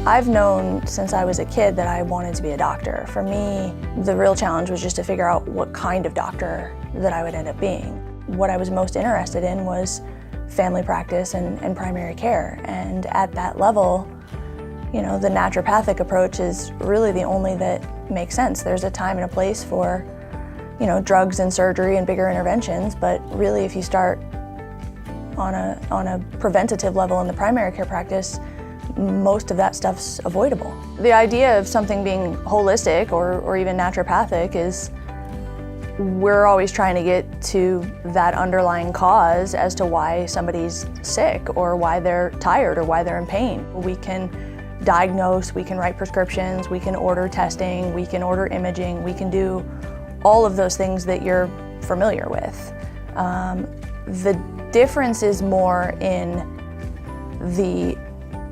I've known since I was a kid that I wanted to be a doctor. For me, the real challenge was just to figure out what kind of doctor that I would end up being. What I was most interested in was family practice and primary care. And at that level, you know, the naturopathic approach is really the only that makes sense. There's a time and a place for, you know, drugs and surgery and bigger interventions, but really if you start on a preventative level in the primary care practice, most of that stuff's avoidable. The idea of something being holistic or even naturopathic is we're always trying to get to that underlying cause as to why somebody's sick or why they're tired or why they're in pain. We can diagnose, we can write prescriptions, we can order testing, we can order imaging, we can do all of those things that you're familiar with. The difference is more in the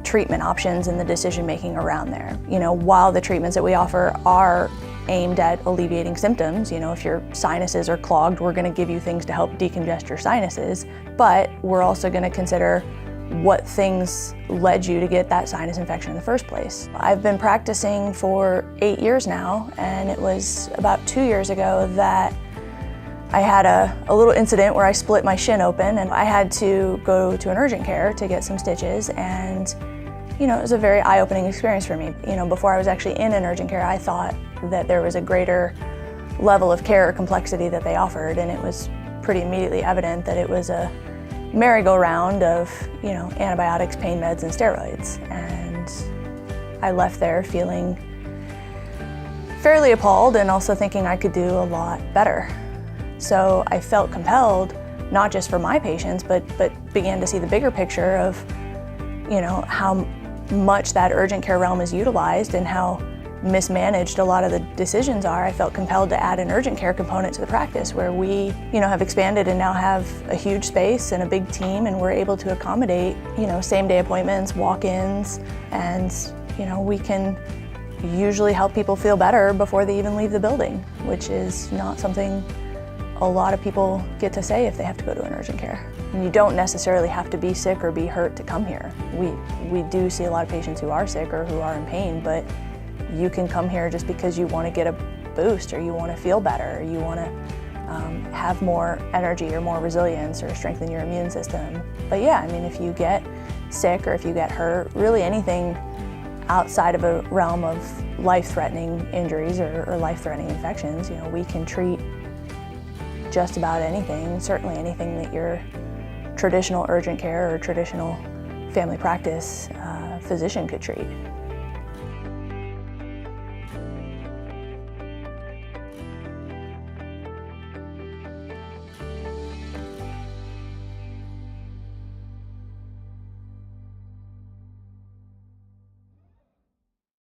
treatment options and the decision making around there. You know, while the treatments that we offer are aimed at alleviating symptoms, you know, if your sinuses are clogged, we're going to give you things to help decongest your sinuses, but we're also going to consider what things led you to get that sinus infection in the first place. I've been practicing for 8 years now, and it was about 2 years ago that I had a little incident where I split my shin open and I had to go to an urgent care to get some stitches, and you know, it was a very eye-opening experience for me. You know, before I was actually in an urgent care, I thought that there was a greater level of care or complexity that they offered, and it was pretty immediately evident that it was a merry-go-round of, you know, antibiotics, pain meds, and steroids. And I left there feeling fairly appalled and also thinking I could do a lot better. So I felt compelled, not just for my patients, but began to see the bigger picture of, you know, how much that urgent care realm is utilized and how mismanaged a lot of the decisions are. I felt compelled to add an urgent care component to the practice where we, you know, have expanded and now have a huge space and a big team, and we're able to accommodate, you know, same-day appointments, walk-ins, and, you know, we can usually help people feel better before they even leave the building, which is not something a lot of people get to say if they have to go to an urgent care. And you don't necessarily have to be sick or be hurt to come here. We do see a lot of patients who are sick or who are in pain, but you can come here just because you want to get a boost or you want to feel better or you want to have more energy or more resilience or strengthen your immune system. But yeah, I mean, if you get sick or if you get hurt, really anything outside of a realm of life-threatening injuries or life-threatening infections, you know, we can treat just about anything, certainly anything that your traditional urgent care or traditional family practice physician could treat.